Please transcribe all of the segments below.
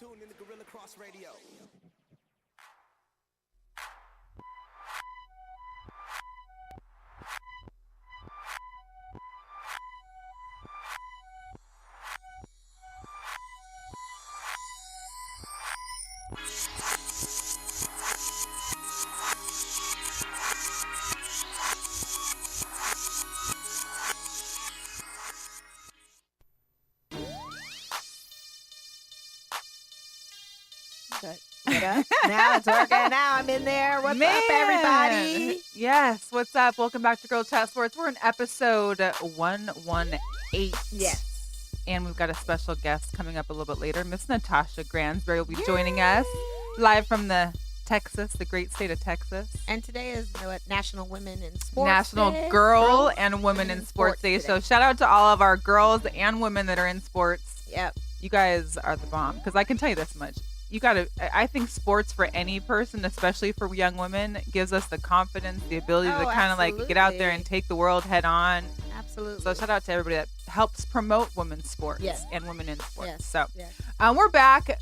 tuned in to Guerilla Cross Radio. Now it's working. Now I'm in there. What's up, everybody? Yes, what's up? Welcome back to Girl Chat Sports. We're in episode 118. Yes. And we've got a special guest coming up a little bit later. Miss Natasha Gransberry will be joining us live from the great state of Texas. And today is National Women in Sports National Day. Girl and Women in Sports Day. So shout out to all of our girls and women that are in sports. Yep. You guys are the bomb. Because I can tell you this much. I think sports for any person, especially for young women, gives us the confidence, the ability to kind of like get out there and take the world head on. Absolutely. So shout out to everybody that helps promote women's sports and women in sports. Yes. So we're back.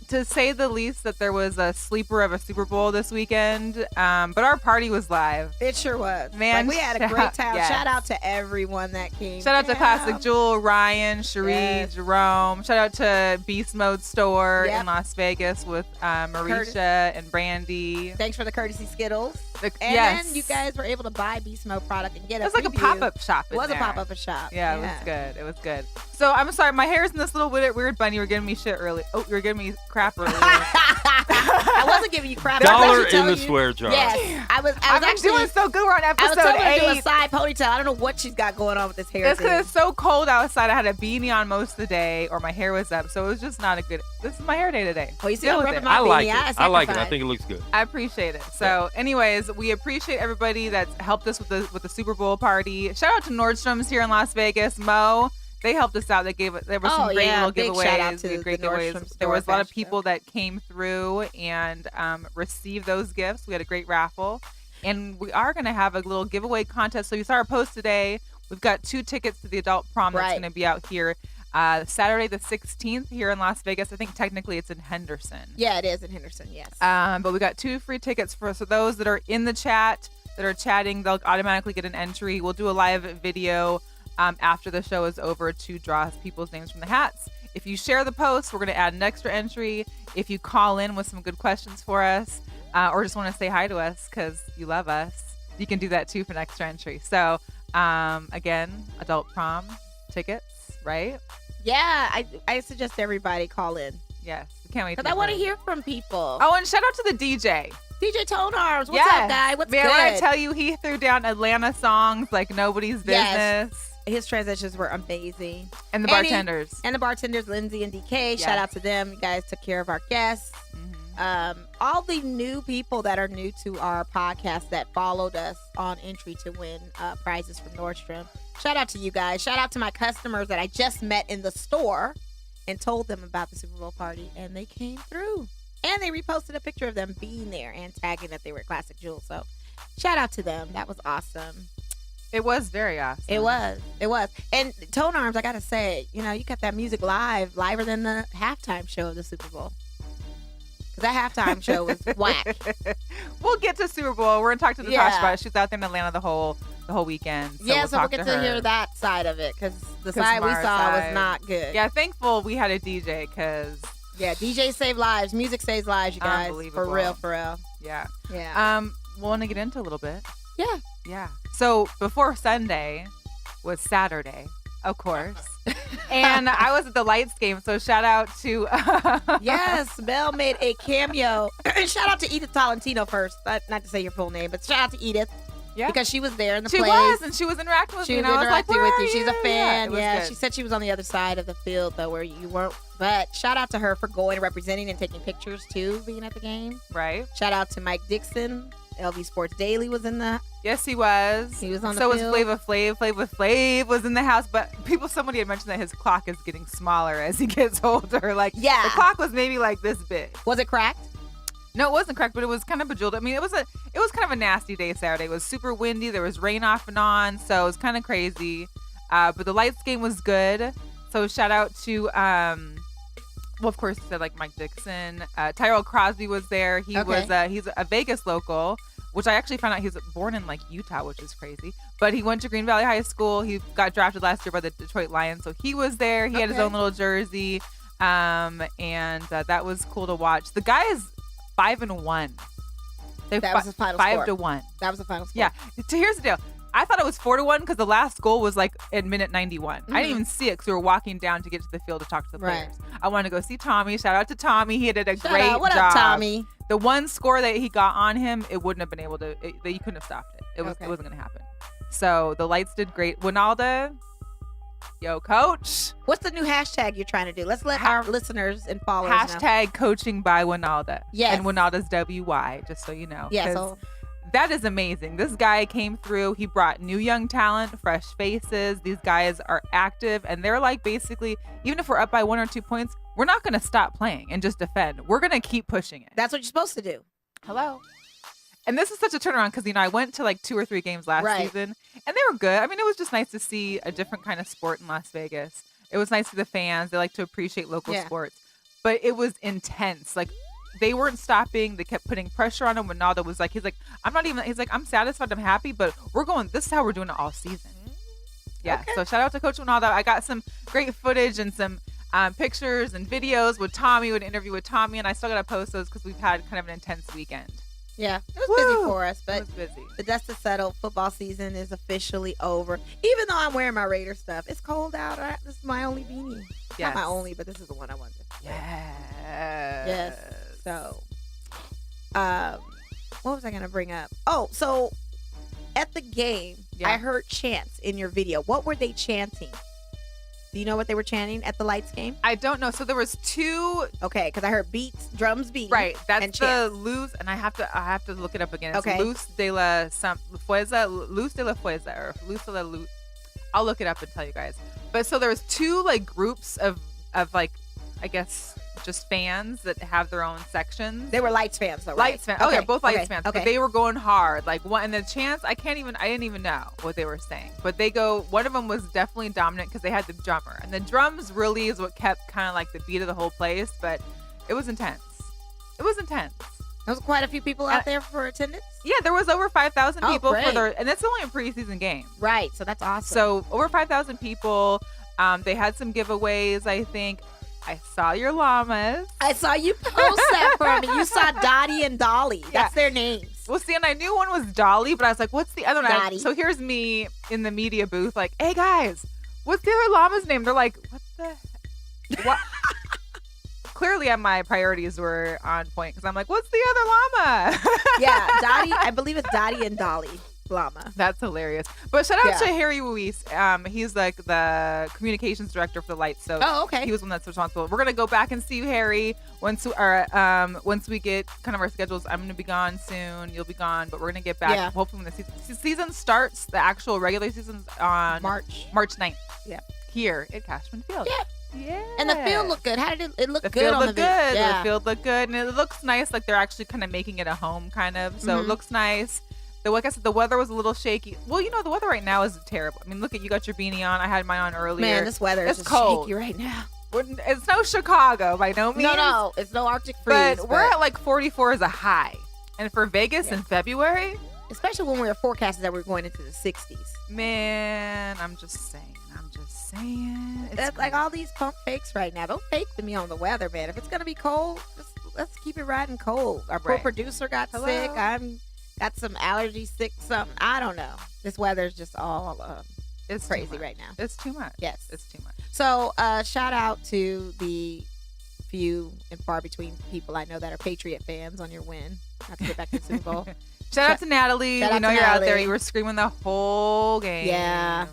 To say the least, that there was a sleeper of a Super Bowl this weekend, but our party was live. It sure was. Man, we had a great time. Yes. Shout out to everyone that came. Shout out to Classic Jewel, Ryan, Cherie, Jerome. Shout out to Beast Mode Store in Las Vegas with Marisha and Brandy. Thanks for the courtesy Skittles. Then you guys were able to buy Beast Mode product and get it was like a pop-up shop. It was a pop-up shop. Yeah, it was good. It was good. So I'm sorry, my hair's in this little weird bun. You were giving me shit early. Oh, you were giving me crap earlier. I wasn't giving you crap. Dollar in the swear jar. Yes, I was actually doing so good. We're on episode 8. I was telling her to do a side ponytail. I don't know what she's got going on with this hair. It's because it's so cold outside. I had a beanie on most of the day, or my hair was up, so it was just not a good. This is my hair day today. Well, you see, I'm rubbing my I like beanie. it. I like it. I think it looks good. I appreciate it. So, anyways, we appreciate everybody that's helped us with the Super Bowl party. Shout out to Nordstrom's here in Las Vegas. Mo. They helped us out. There were some great little giveaways. Shout out to great the giveaways. There was a lot of people that came through and received those gifts. We had a great raffle. And we are going to have a little giveaway contest. So you saw our post today. We've got 2 tickets to the adult prom that's going to be out here Saturday the 16th here in Las Vegas. I think technically it's in Henderson. Yeah, it is in Henderson, yes. But we got 2 free tickets for those that are in the chat, that are chatting, they'll automatically get an entry. We'll do a live video after the show is over to draw people's names from the hats. If you share the post, we're going to add an extra entry. If you call in with some good questions for us or just want to say hi to us because you love us, you can do that too for an extra entry. So, again, adult prom tickets, right? Yeah, I suggest everybody call in. Yes, we can't wait. Because I want to hear from people. Oh, and shout out to the DJ. DJ Tone Arms. What's up, guy? What's good? Man, when I tell you, he threw down Atlanta songs like nobody's business. Yes. His transitions were amazing. And the bartenders. And the bartenders, Lindsay and DK. Yes. Shout out to them. You guys took care of our guests. Mm-hmm. All the new people that are new to our podcast that followed us on entry to win prizes from Nordstrom. Shout out to you guys. Shout out to my customers that I just met in the store and told them about the Super Bowl party. And they came through. And they reposted a picture of them being there and tagging that they were at Classic Jewel. So shout out to them. That was awesome. It was very awesome. It was. And Tone Arms, I got to say, you got that music liver than the halftime show of the Super Bowl. Because that halftime show was whack. We'll get to Super Bowl. We're going to talk to Natasha about it. She's out there in Atlanta the whole weekend. So we'll get to hear that side of it because the side we saw was not good. Yeah, thankful we had a DJ because... Yeah, DJ save lives. Music saves lives, you guys. Unbelievable. For real. Yeah. Yeah. We'll want to get into a little bit. Yeah. Yeah. So before Sunday was Saturday, of course. And I was at the Lights game, so shout out to... Yes, Mel made a cameo. Shout out to Edith Tolentino first. Not to say your full name, but shout out to Edith. Yeah. Because she was there in the place. She was, and she was interacting with me. She was interacting with you. She's a fan. Yeah, she said she was on the other side of the field, though, where you weren't. But shout out to her for going and representing and taking pictures, too, being at the game. Right. Shout out to Mike Dixon. LV Sports Daily was in the... Yes, he was. He was on the field. So was Flava Flav. Flava Flav was in the house, but somebody had mentioned that his clock is getting smaller as he gets older. Like, the clock was maybe like this big. Was it cracked? No, it wasn't cracked, but it was kind of bejeweled. I mean, it was kind of a nasty day Saturday. It was super windy. There was rain off and on, so it was kind of crazy. But the Lights game was good. So shout out to Well, of course, you said like Mike Dixon. Tyrell Crosby was there. He was he's a Vegas local, which I actually found out he was born in like Utah, which is crazy. But he went to Green Valley High School. He got drafted last year by the Detroit Lions, so he was there. He had his own little jersey, and that was cool to watch. The guy is 5-1. That was the final score. 5-1. That was the final score. Yeah. So here's the deal. I thought it was 4-1 because the last goal was like at minute 91. I didn't even see it because we were walking down to get to the field to talk to the players. I wanted to go see Tommy. Shout out to Tommy. He did a great job. What up, Tommy? The one score that he got on him, it wouldn't have been able to. You couldn't have stopped it. It wasn't going to happen. So the lights did great. Winalda, yo, coach. What's the new hashtag you're trying to do? Let's let our listeners and followers hashtag know. coaching by Winalda. Yes. And Winalda's WY, just so you know. Yeah. So that is amazing. This guy came through. He brought new young talent, fresh faces. These guys are active, and they're like basically, even if we're up by 1 or 2 points, we're not going to stop playing and just defend. We're going to keep pushing it. That's what you're supposed to do. Hello. And this is such a turnaround because, I went to like 2 or 3 games last season, and they were good. I mean, it was just nice to see a different kind of sport in Las Vegas. It was nice for the fans. They like to appreciate local sports. But it was intense. Like, they weren't stopping. They kept putting pressure on him. Winalda was like, he's like, I'm satisfied. I'm happy, but this is how we're doing it all season. Yeah. Okay. So shout out to Coach Winalda. I got some great footage and some pictures and videos with Tommy, an interview with Tommy, and I still got to post those because we've had kind of an intense weekend. Yeah, it was busy for us, but it was busy. The dust is settled. Football season is officially over. Even though I'm wearing my Raider stuff, it's cold out. This is my only beanie. Yes. Not my only, but this is the one I wanted. Yes. So, what was I going to bring up? Oh, so at the game, I heard chants in your video. What were they chanting? Do you know what they were chanting at the Lights game? I don't know. So there was 2. Okay, because I heard beats, drums beating. Right. That's and the chants. Luz, and I have to look it up again. It's Okay. Luz de la Fuerza, or Luz de la Luz. I'll look it up and tell you guys. But so there was 2 like groups of like, I guess, just fans that have their own sections. They were Lights fans, though, right? Lights fans. Okay. Oh yeah, both Lights fans. Okay. But they were going hard. Like one, and the chants, I didn't even know what they were saying. But one of them was definitely dominant because they had the drummer, and the drums really is what kept kind of like the beat of the whole place. But it was intense. There was quite a few people out there for attendance. Yeah, there was over 5,000 people great. and it's only a preseason game. Right, so that's awesome. So over 5,000 people. They had some giveaways, I think. I saw your llamas. I saw you post that for me. You saw Dottie and Dolly. That's their names. Well, see, and I knew one was Dolly, but I was like, what's the other one? Dottie. So here's me in the media booth like, hey, guys, what's the other llama's name? They're like, what? Clearly, my priorities were on point because I'm like, what's the other llama? Yeah, Dottie. I believe it's Dottie and Dolly llama. That's hilarious. But shout out to Harry Ruiz. He's like the communications director for the Lights. So okay. He was one that's responsible. We're gonna go back and see you, Harry, once we get kind of our schedules. I'm gonna be gone soon. You'll be gone, but we're gonna get back. Yeah. Hopefully when the season starts, the actual regular season's on March 9th. Yeah. Here at Cashman Field. Yeah. Yeah. And the field looked good. How did it look good field on looked the video? good. Yeah. The field looked good, and it looks nice. Like they're actually kind of making it a home, kind of. So it looks nice. Like I said, the weather was a little shaky. Well, the weather right now is terrible. I mean, look at you got your beanie on. I had mine on earlier. Man, this weather is just cold. shaky right now. It's no Chicago by no means. No, it's no Arctic freeze. But we're at like 44 as a high, and for Vegas in February, especially when we were forecasting that we're going into the 60s. Man, I'm just saying. That's like all these pump fakes right now. Don't fake to me on the weather, man. If it's gonna be cold, let's keep it riding cold. Our poor producer got sick. I'm got some allergy sick, something. I don't know. This weather is just all it's crazy right now. It's too much. Yes, it's too much. So shout out to the few and far between people I know that are Patriot fans on your win. Not to get back to the Super Bowl. Shout out to Natalie. We know you're out there. You were screaming the whole game. Yeah.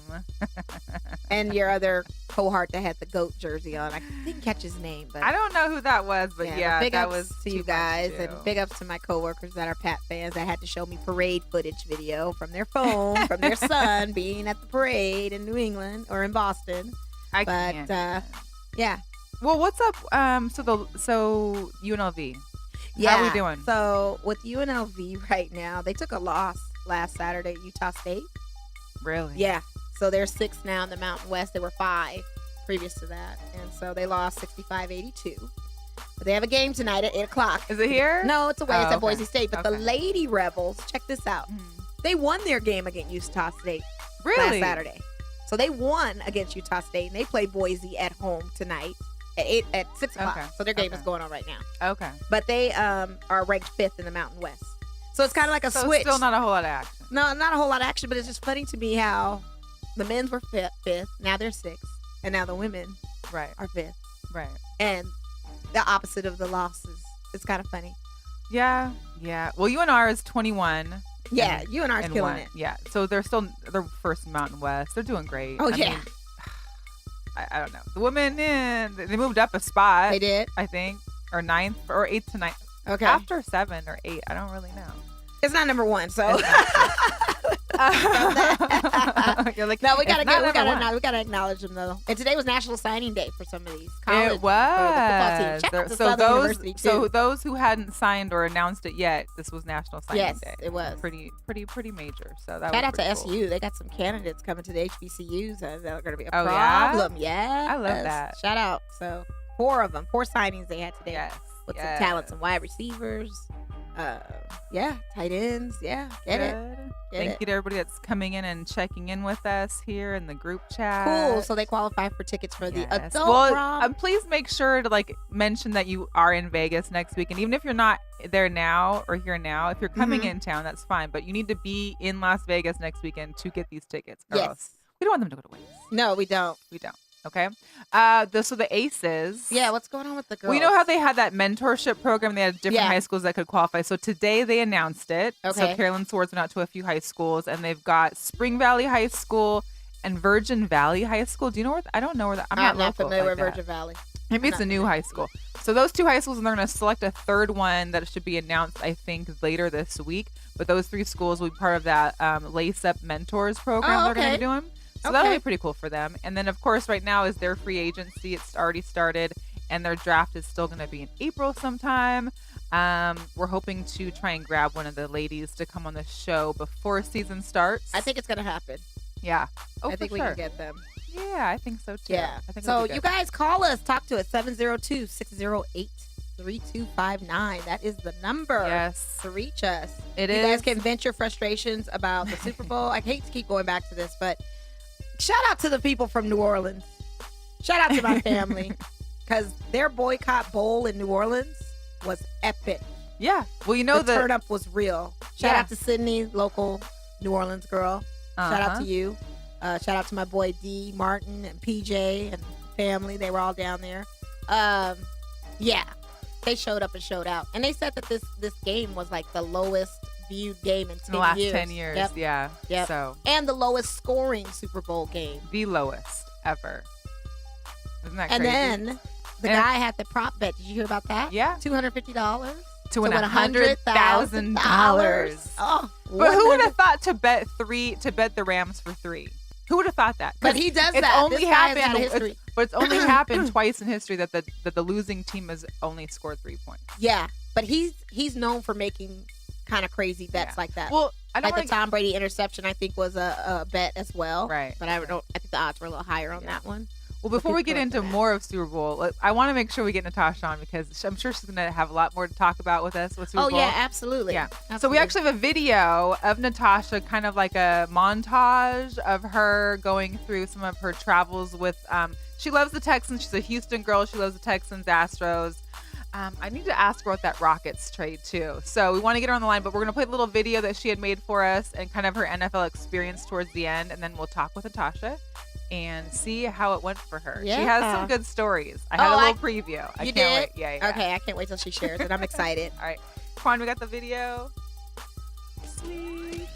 And your other cohort that had the GOAT jersey on. I didn't catch his name, but I don't know who that was, but big that ups was to you guys, and big ups to my coworkers that are Pat fans that had to show me parade footage video from their phone from their son being at the parade in New England or in Boston. Yeah. Well, what's up? So UNLV. Yeah. How are we doing? So with UNLV right now, they took a loss last Saturday at Utah State. Really? Yeah. So they're 6 now in the Mountain West. They were 5 previous to that. And so they lost 65-82. But they have a game tonight at 8 o'clock. Is it here? No, it's away. It's at okay. Boise State. But the Lady Rebels, check this out. They won their game against Utah State last Saturday. So they won against Utah State, and they play Boise at home tonight at 6 o'clock. Okay. So their game is going on right now. Okay. But they are ranked 5th in the Mountain West. So it's kind of like a switch. Still not a whole lot of action. No, not a whole lot of action, but it's just funny to me how the men's were 5th, now they're 6th, and now the women are 5th. Right. And the opposite of the losses. It's kind of funny. Yeah. Well, UNR is 21. Yeah, UNR is killing it. Yeah, so they're first in Mountain West. They're doing great. Oh, I yeah. mean, I don't know. The women, they moved up a spot. They did? I think. Or 9th or 8th to 9th. Okay. After 7 or 8. I don't really know. It's not number 1, so. You're like, no, we gotta acknowledge them though. And today was National Signing Day for some of these college. It was. The football team. Shout out to So those who hadn't signed or announced it yet, this was National Signing Day. Yes, it was pretty major. So that shout was out to cool. SU. They got some candidates coming to the HBCUs that are going to be a Oh, problem. Yeah, I love that. Shout out. So 4 of them, 4 signings they had today. Yes. With some talent, some wide receivers. Tight ends. Yeah, get it. Thank you to everybody that's coming in and checking in with us here in the group chat. Cool. So they qualify for tickets for the adult prom. Please make sure to mention that you are in Vegas next week, and even if you're not there now or here now, if you're coming in town, that's fine. But you need to be in Las Vegas next weekend to get these tickets. Or else we don't want them to go to waste. No, we don't. Okay. So the Aces. Yeah, what's going on with the girls? We know how they had that mentorship program. They had different high schools that could qualify. So today they announced it. Okay. So Carolyn Swords went out to a few high schools, and they've got Spring Valley High School and Virgin Valley High School. Do you know where? I don't know where that. I'm not familiar with Virgin Valley. Maybe it's a new high school. So those 2 high schools, and they're going to select a third one that should be announced, I think, later this week. But those 3 schools will be part of that Lace Up Mentors program they're going to be doing. So that'll be pretty cool for them. And then, of course, right now is their free agency. It's already started, and their draft is still going to be in April sometime. We're hoping to try and grab one of the ladies to come on the show before season starts. I think it's going to happen. Yeah. I think we can get them. Yeah, I think so, too. Yeah. So you guys call us. Talk to us. 702-608-3259. That is the number to reach us. You guys can vent your frustrations about the Super Bowl. I hate to keep going back to this, but shout out to the people from New Orleans. Shout out to my family, because their boycott bowl in New Orleans was epic. Yeah. Well, you know, the turn up was real. Shout out to Sydney, local New Orleans girl. Shout out to you. Shout out to my boy D, Martin, and PJ and family. They were all down there. They showed up and showed out. And they said that this game was like the lowest viewed game in 10 years. The last 10 years, Yep. So. And the lowest scoring Super Bowl game. The lowest ever. Isn't that crazy? And then the guy had the prop bet. Did you hear about that? Yeah. $250 to win $100,000. Oh, but who would have thought to bet the Rams for 3? Who would have thought that? But he does it's that. Only happened. But it's only happened twice in history that the losing team has only scored 3 points. Yeah, but he's known for making kind of crazy bets like that. Well, I don't the Tom Brady interception, I think, was a bet as well. Right. But I think the odds were a little higher on that one. Well, before we get into more of Super Bowl, I want to make sure we get Natasha on, because I'm sure she's going to have a lot more to talk about with us with Super Bowl. Oh, yeah, absolutely. Yeah. So we actually have a video of Natasha, kind of like a montage of her going through some of her travels with, she loves the Texans. She's a Houston girl. She loves the Texans, Astros. I need to ask her about that Rockets trade, too. So we want to get her on the line, but we're going to play a little video that she had made for us and kind of her NFL experience towards the end, and then we'll talk with Natasha and see how it went for her. Yeah. She has some good stories. I had a little preview. You can't did? Wait. Yeah. Okay, I can't wait till she shares it. I'm excited. All right. Quan, we got the video. Sweet.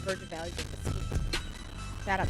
Virgin Valley. Shout out.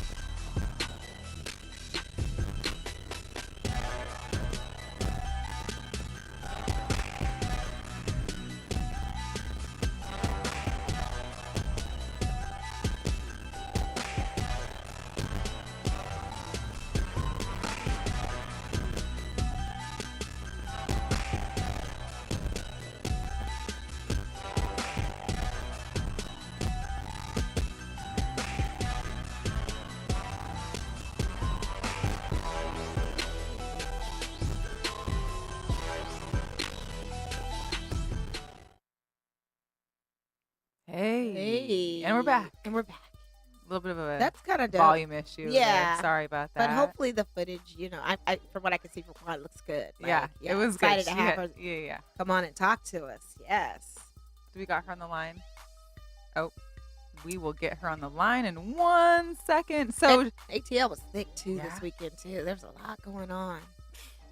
Hey. And we're back. And we're back. A little bit of a That's kind of volume issue. Yeah. There. Sorry about that. But hopefully the footage, I from what I can see from Juan, it looks good. Like, it was excited good. to have her come on and talk to us. Yes. Do we got her on the line? Oh, we will get her on the line in 1 second. So ATL was thick too this weekend too. There's a lot going on.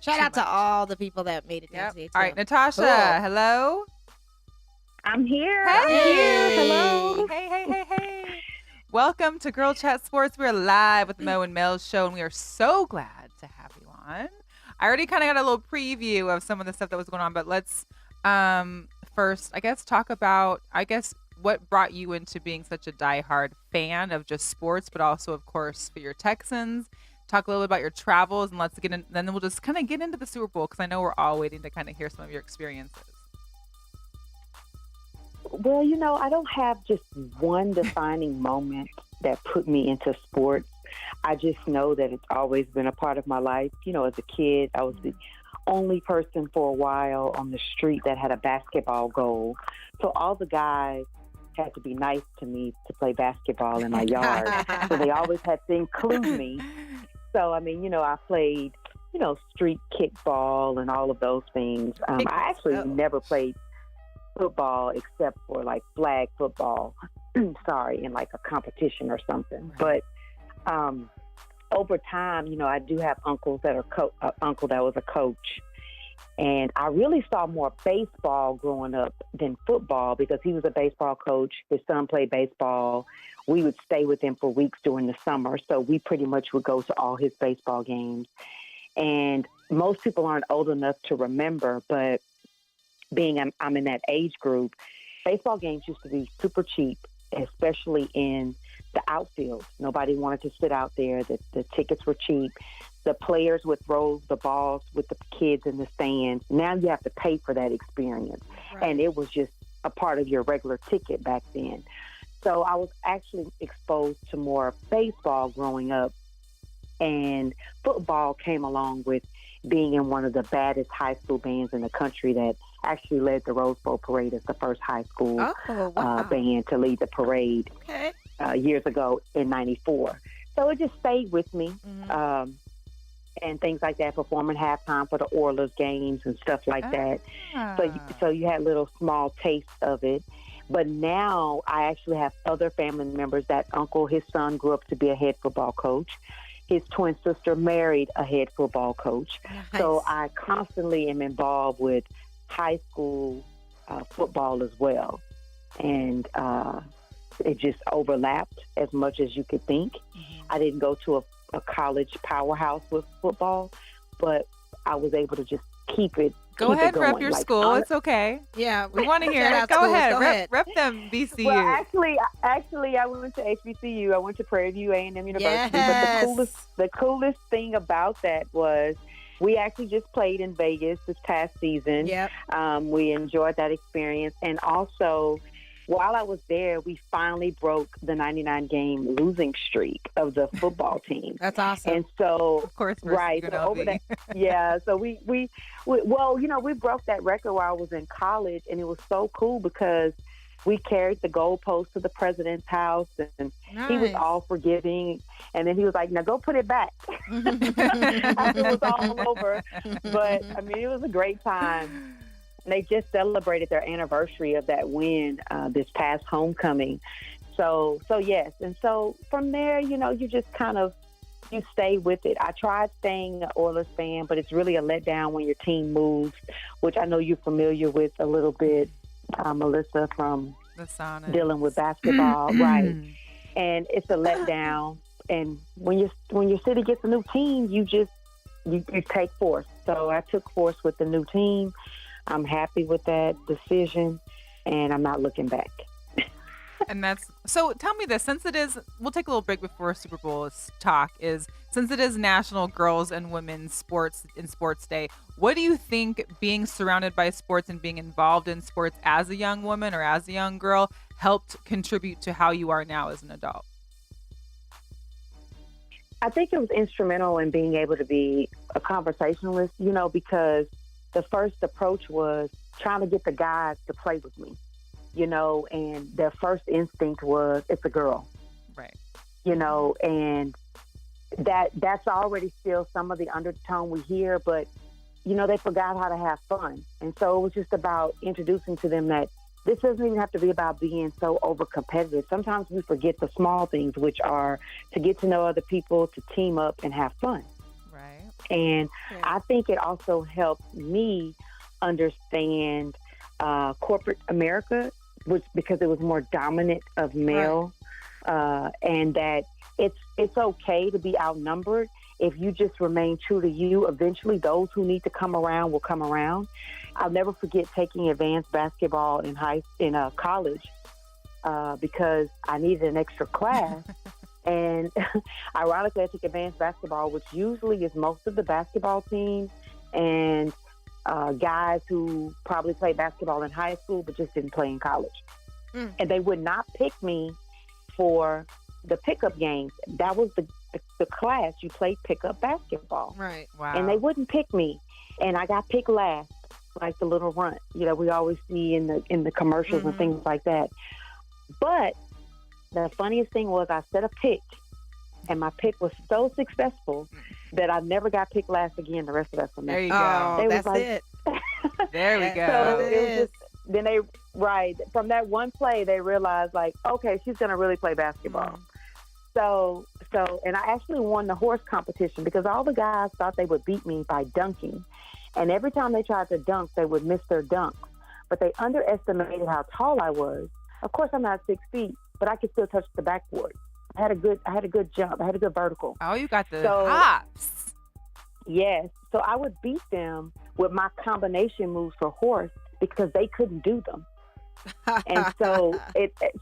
Shout out to all the people that made it down to the ATL. All right, Natasha, hello. I'm here. Hey. I'm here. Hello. Hey. Welcome to Girl Chat Sports. We're live with the Mo and Mel show, and we are so glad to have you on. I already kind of got a little preview of some of the stuff that was going on, but let's first, talk about, what brought you into being such a diehard fan of just sports, but also, of course, for your Texans. Talk a little bit about your travels, and let's get in. Then we'll just kind of get into the Super Bowl because I know we're all waiting to kind of hear some of your experiences. Well, I don't have just one defining moment that put me into sports. I just know that it's always been a part of my life. As a kid, I was the only person for a while on the street that had a basketball goal. So all the guys had to be nice to me to play basketball in my yard. So they always had to include me. So, I played, street kickball and all of those things. I actually never played football except for like flag football, in like a competition or something. But over time, I do have uncles that are uncle that was a coach. And I really saw more baseball growing up than football because he was a baseball coach. His son played baseball. We would stay with him for weeks during the summer. So we pretty much would go to all his baseball games. And most people aren't old enough to remember, but being I'm in that age group, baseball games used to be super cheap, especially in the outfield. Nobody wanted to sit out there. The tickets were cheap. The players would throw the balls with the kids in the stands. Now you have to pay for that experience. Right. And it was just a part of your regular ticket back then. So I was actually exposed to more baseball growing up. And football came along with being in one of the baddest high school bands in the country that actually led the Rose Bowl parade as the first high school band to lead the parade years ago in '94. So it just stayed with me. Mm-hmm. And things like that, performing halftime for the Oilers games and stuff like that. So you had little small tastes of it. But now I actually have other family members. That uncle, his son grew up to be a head football coach. His twin sister married a head football coach. Nice. So I constantly am involved with high school football as well. And it just overlapped as much as you could think. Mm-hmm. I didn't go to a college powerhouse with football, but I was able to just keep it. Go ahead, rep your school. It's okay. Yeah, we want to hear it. Go ahead. Rep them VCU. Well, actually, I went to HBCU. I went to Prairie View A&M University. Yes. But the coolest thing about that was we actually just played in Vegas this past season. Yep. We enjoyed that experience, and also, while I was there, we finally broke the 99-game losing streak of the football team. That's awesome. And so, of course, right. So over that, yeah. So we broke that record while I was in college, and it was so cool because we carried the goalpost to the president's house, and he was all forgiving. And then he was like, "Now go put it back." After it was all over, but it was a great time. They just celebrated their anniversary of that win this past homecoming. So yes. And so from there, you just kind of, you stay with it. I tried staying an Oilers fan, but it's really a letdown when your team moves, which I know you're familiar with a little bit, Melissa, from the Sonics. Dealing with basketball. Right. And it's a letdown. And when your city gets a new team, you take force. So I took force with the new team. I'm happy with that decision, and I'm not looking back. And so tell me this, since it is, we'll take a little break before Super Bowl talk, since it is National Girls and Women's Sports Day, what do you think being surrounded by sports and being involved in sports as a young woman or as a young girl helped contribute to how you are now as an adult? I think it was instrumental in being able to be a conversationalist, because the first approach was trying to get the guys to play with me. and their first instinct was, it's a girl. Right. And that's already still some of the undertone we hear, but, they forgot how to have fun. And so it was just about introducing to them that this doesn't even have to be about being so over competitive. Sometimes we forget the small things, which are to get to know other people, to team up and have fun. Right. And I think it also helped me understand corporate America, because it was more dominant of male, and that it's okay to be outnumbered. If you just remain true to you, eventually those who need to come around will come around. I'll never forget taking advanced basketball in college because I needed an extra class. And ironically, I took advanced basketball, which usually is most of the basketball teams and guys who probably played basketball in high school but just didn't play in college. And they would not pick me for the pickup games. That was the class. You played pickup basketball. Right. Wow. And they wouldn't pick me. And I got picked last, like the little runt, we always see in the commercials and things like that. But the funniest thing was I set a pick, and my pick was so successful that I never got picked last again the rest of that semester. There you go. Oh, that's it. There we go. So it was just, from that one play, they realized, like, okay, she's going to really play basketball. So, and I actually won the horse competition because all the guys thought they would beat me by dunking. And every time they tried to dunk, they would miss their dunks. But they underestimated how tall I was. Of course, I'm not 6 feet, but I could still touch the backboard. I had a good jump. I had a good vertical. Oh, you got the hops. Yes. So I would beat them with my combination moves for horse because they couldn't do them. And so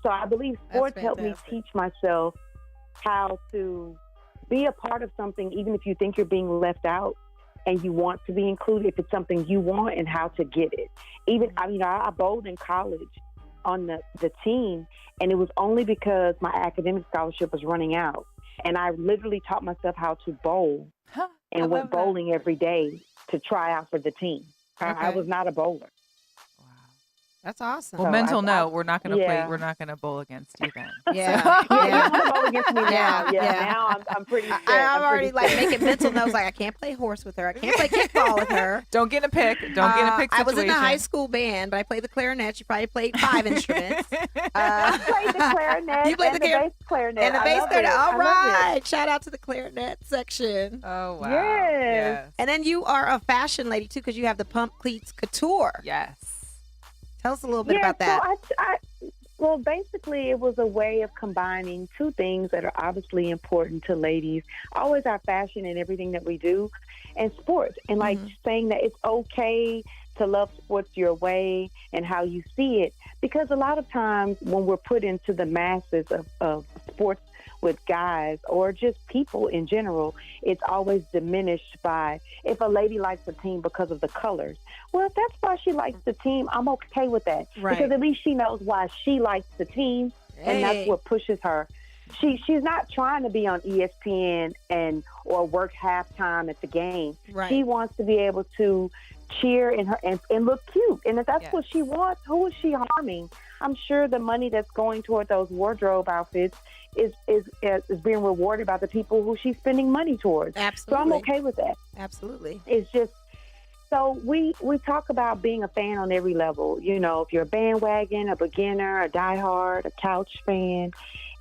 I believe sports helped me teach myself how to be a part of something, even if you think you're being left out and you want to be included, if it's something you want, and how to get it. Even, I bowled in college on the team, and it was only because my academic scholarship was running out. And I literally taught myself how to bowl and went bowling every day to try out for the team. Okay. I was not a bowler. That's awesome. Well, So mental note, we're not going to play. yeah. We're not going to bowl against you then. Yeah. You want to bowl against me now. Yeah. Now I'm pretty set. I'm already making mental notes. Like, I can't play horse with her. I can't play kickball with her. Don't get in a pick. Don't get in a pick situation. I was in the high school band, but I played the clarinet. She probably played 5 instruments. I played the clarinet. You played and the bass clarinet. And the bass clarinet. All right. Shout out to the clarinet section. Oh, wow. Yes. And then you are a fashion lady, too, because you have the Pump Cleats Couture. Yes. Tell us a little bit about that. Well, basically, it was a way of combining two things that are obviously important to ladies. Always our fashion and everything that we do, and sports. And saying that it's okay to love sports your way and how you see it. Because a lot of times when we're put into the masses of sports with guys or just people in general, it's always diminished by if a lady likes a team because of the colors. Well, if that's why she likes the team, I'm okay with that. Right. Because at least she knows why she likes the team, and that's what pushes her. She's not trying to be on ESPN or work halftime at the game. Right. She wants to be able to cheer and look cute. And if that's what she wants, who is she harming? I'm sure the money that's going toward those wardrobe outfits is being rewarded by the people who she's spending money towards. Absolutely. So I'm okay with that. Absolutely. It's just, so we talk about being a fan on every level. If you're a bandwagon, a beginner, a diehard, a couch fan,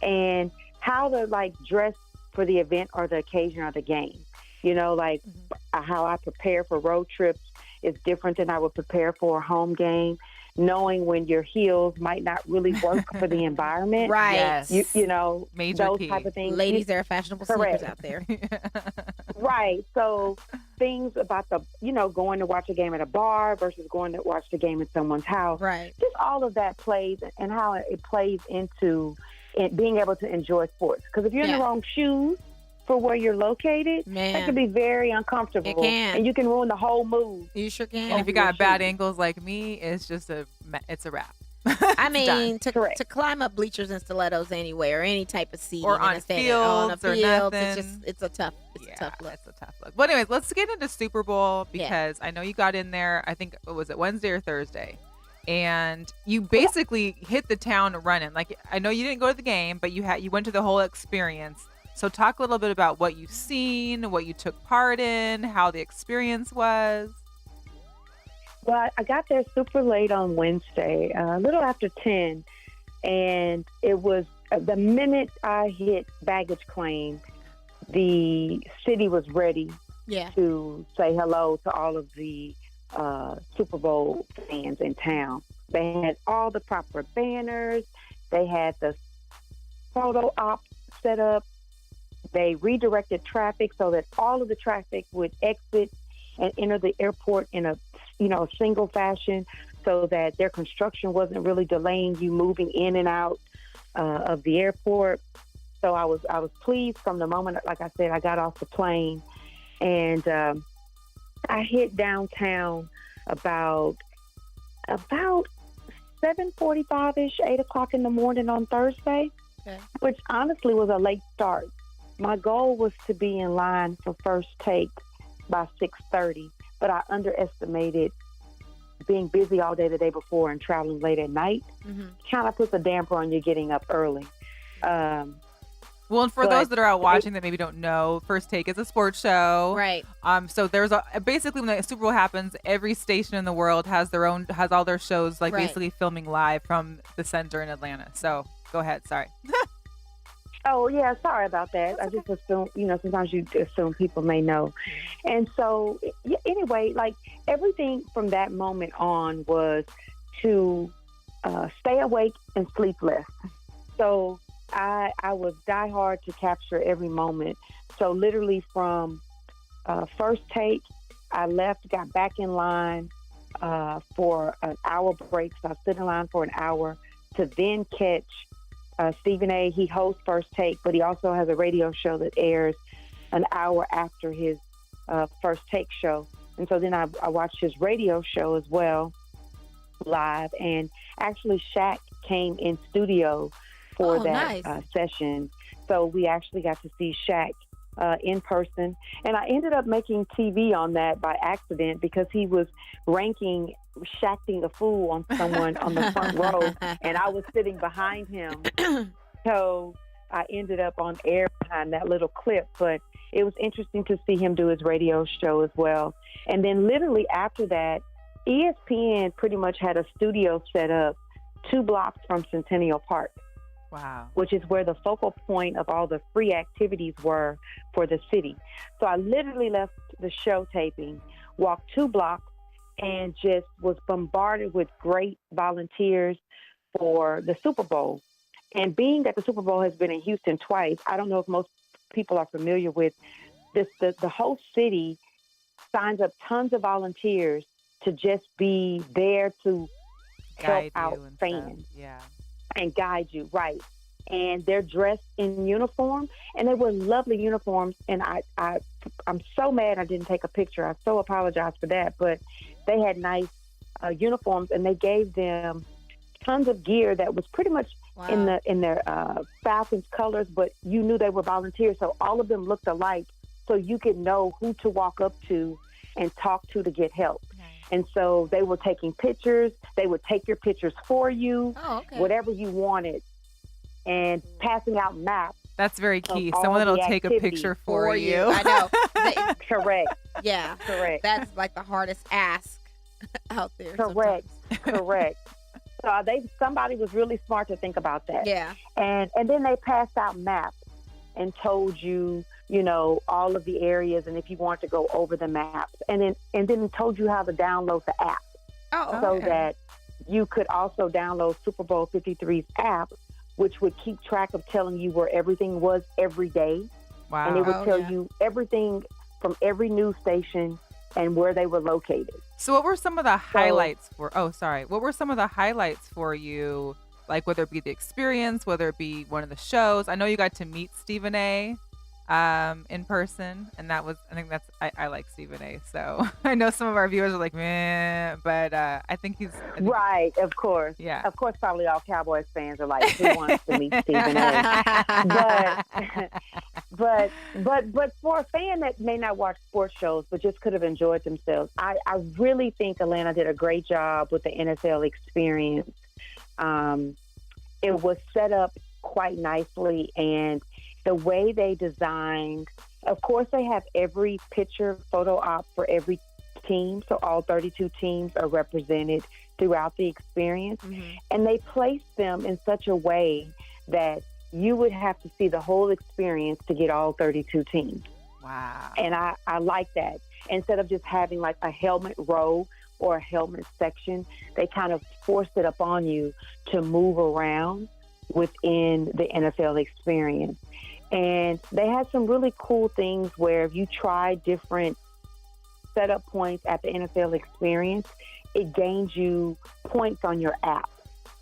and how to dress for the event or the occasion or the game. How I prepare for road trips is different than I would prepare for a home game. Knowing when your heels might not really work for the environment. Right. Yes. Major those key. type of things. Ladies, there are fashionable sneakers out there. Right. So things about going to watch a game at a bar versus going to watch the game at someone's house. Right. Just all of that plays, and how it plays into being able to enjoy sports. Because if you're in the wrong shoes for where you're located, that can be very uncomfortable. It can. And you can ruin the whole mood. You sure can. And if you got bad ankles like me, it's a wrap. I mean, to climb up bleachers and stilettos anyway, or any type of seating, or on fields or nothing. It's a tough look. It's a tough look. But anyways, let's get into Super Bowl because I know you got in there. I think was it Wednesday or Thursday, and you basically hit the town running. Like, I know you didn't go to the game, but you went to the whole experience. So talk a little bit about what you've seen, what you took part in, how the experience was. Well, I got there super late on Wednesday, a little after 10, and it was the minute I hit baggage claim, the city was ready to say hello to all of the Super Bowl fans in town. They had all the proper banners. They had the photo op set up. They redirected traffic so that all of the traffic would exit and enter the airport in a single fashion, so that their construction wasn't really delaying you moving in and out of the airport. So I was pleased from the moment, like I said, I got off the plane, and I hit downtown about 7:45ish, 8 o'clock in the morning on Thursday, which honestly was a late start. My goal was to be in line for first take by 6:30, but I underestimated being busy all day the day before and traveling late at night. Kind of puts a damper on you getting up early. Well, and for those that are out watching that maybe don't know, First Take is a sports show. Right. So there's basically when the Super Bowl happens, every station in the world has all their shows basically filming live from the center in Atlanta. So go ahead. Sorry. Oh, yeah, sorry about that. I just assume, sometimes you assume people may know. And so, anyway, like, everything from that moment on was to stay awake and sleep less. So I was diehard to capture every moment. So literally from first take, I left, got back in line for an hour break. So I stood in line for an hour to then catch Stephen A. He hosts First Take, but he also has a radio show that airs an hour after his First Take show. And so then I watched his radio show as well, live. And actually, Shaq came in studio for that session. So we actually got to see Shaq in person. And I ended up making TV on that by accident because he was ranking Shaqting a fool on someone on the front row, and I was sitting behind him. So I ended up on air behind that little clip, but it was interesting to see him do his radio show as well. And then literally after that, ESPN pretty much had a studio set up 2 blocks from Centennial Park. Wow. Which is where the focal point of all the free activities were for the city. So I literally left the show taping, walked 2 blocks, and just was bombarded with great volunteers for the Super Bowl. And being that the Super Bowl has been in Houston twice, I don't know if most people are familiar with this. The whole city signs up tons of volunteers to just be there to help out fans. Yeah. And guide you, right. And they're dressed in uniform, and they were lovely uniforms. And I'm so mad I didn't take a picture. I so apologize for that. But they had nice uniforms, and they gave them tons of gear that was pretty much in their Falcons colors, but you knew they were volunteers, so all of them looked alike, so you could know who to walk up to and talk to get help. And so they were taking pictures. They would take your pictures for you, whatever you wanted, and passing out maps. That's very key. Someone that'll take a picture for you. I know. Correct. Yeah. Correct. That's like the hardest ask out there. Correct. Correct. So somebody was really smart to think about that. Yeah. And then they passed out maps and told you, all of the areas, and if you want to go over the maps, and then told you how to download the app. So that you could also download Super Bowl 53's app, which would keep track of telling you where everything was every day. Wow. And it would tell you everything from every news station and where they were located. So what were some of the highlights what were some of the highlights for you, like whether it be the experience, whether it be one of the shows? I know you got to meet Stephen A. In person, and I like Stephen A. So I know some of our viewers are like, meh, but I think right, of course. Yeah. Of course, probably all Cowboys fans are like, who wants to meet Stephen A. but for a fan that may not watch sports shows but just could have enjoyed themselves, I really think Atlanta did a great job with the NFL experience. It was set up quite nicely, and the way they designed, of course, they have every picture photo op for every team, so all 32 teams are represented throughout the experience, and they placed them in such a way that you would have to see the whole experience to get all 32 teams. Wow. And I like that. Instead of just having like a helmet row or a helmet section, they kind of forced it upon you to move around within the NFL experience. And they had some really cool things where if you try different setup points at the NFL experience, it gains you points on your app.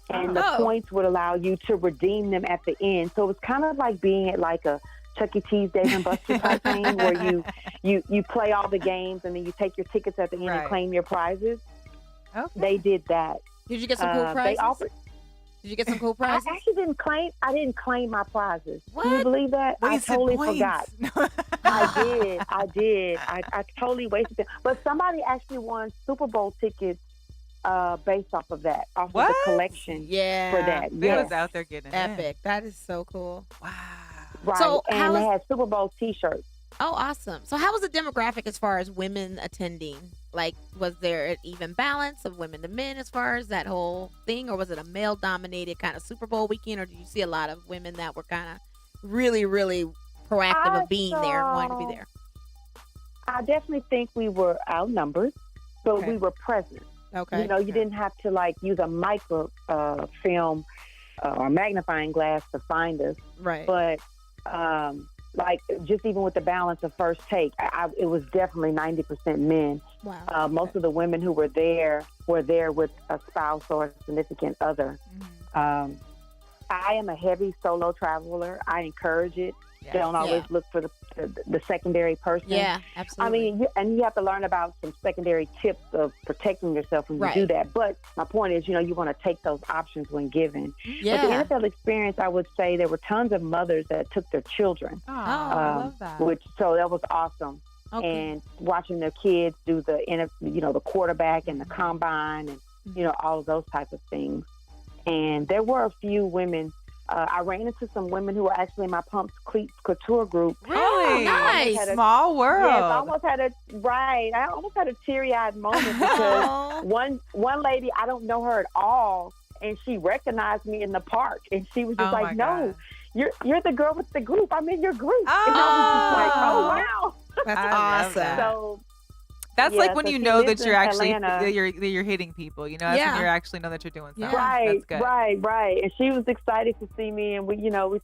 And the points would allow you to redeem them at the end. So it's kind of like being at like a Chuck E. Cheese Dave and Buster type thing where you play all the games and then you take your tickets at the end and claim your prizes. Okay. They did that. Did you get some cool prizes? Did you get some cool prizes? I actually I didn't claim my prizes. What? Can you believe that? Wasted I totally points. forgot. I did. I totally wasted them. But somebody actually won Super Bowl tickets based off of that, off of the collection for that. They was out there getting epic. That is so cool. Wow. Right. So and they had Super Bowl t-shirts. Oh, awesome. So how was the demographic as far as women attending? Like, was there an even balance of women to men as far as that whole thing? Or was it a male-dominated kind of Super Bowl weekend? Or did you see a lot of women that were kind of really, really proactive of being there and wanting to be there? I definitely think we were outnumbered, but we were present. Okay. You know, you didn't have to, like, use a micro film or magnifying glass to find us. Right. But like just even with the balance of First Take, it was definitely 90% men. Wow. Most of the women who were there with a spouse or a significant other. I am a heavy solo traveler. I encourage it. Yeah. Don't always look for the secondary person. Yeah, absolutely. I mean, you have to learn about some secondary tips of protecting yourself when you do that. But my point is, you want to take those options when given. Yeah. But the NFL experience, I would say there were tons of mothers that took their children. Oh, I love that. So that was awesome. Okay. And watching their kids do the quarterback and the combine and, all of those type of things. And there were a few women. I ran into some women who were actually in my Pumps Cleats Couture group. Really? Nice. Small world. Yes, I almost had a teary-eyed moment because one lady, I don't know her at all, and she recognized me in the park, and she was just like, "No, you're the girl with the group. I'm in your group." Oh. And I was just like, "Oh wow, that's awesome." That. So. That's like when you know that you're actually Atlanta. you're hitting people. That's when you actually know that you're doing something. Right, That's good. right. And she was excited to see me, and we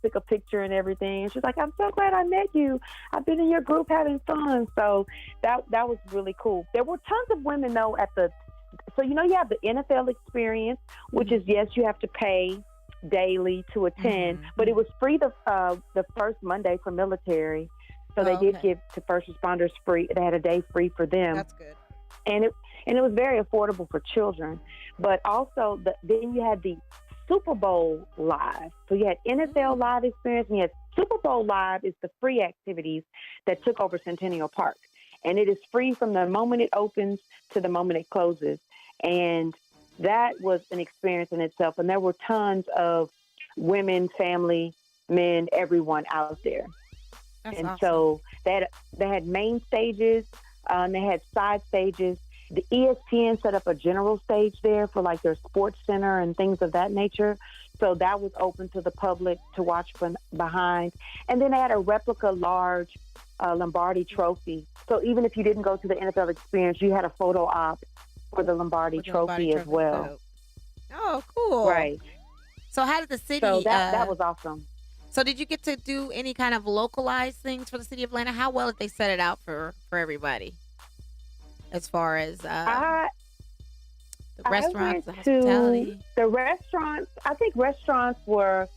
took a picture and everything. And she's like, "I'm so glad I met you. I've been in your group having fun." So that was really cool. There were tons of women though so you have the NFL experience, which is yes, you have to pay daily to attend, but it was free the first Monday for military. So they did give to first responders free. They had a day free for them. That's good. And it was very affordable for children. But also, then you had the Super Bowl Live. So you had NFL Live experience, and you had Super Bowl Live is the free activities that took over Centennial Park. And it is free from the moment it opens to the moment it closes. And that was an experience in itself. And there were tons of women, family, men, everyone out there. That's and awesome. So they had main stages, and they had side stages. The ESPN set up a general stage there for like their sports center and things of that nature. So that was open to the public to watch from behind. And then they had a replica large Lombardi trophy. So even if you didn't go to the NFL experience, you had a photo op for the Lombardi trophy as well. Oh, cool. Right. So how did the city... So that was awesome. So did you get to do any kind of localized things for the city of Atlanta? How well did they set it out for everybody? As far as the restaurants, the hospitality? The restaurants, I think restaurants were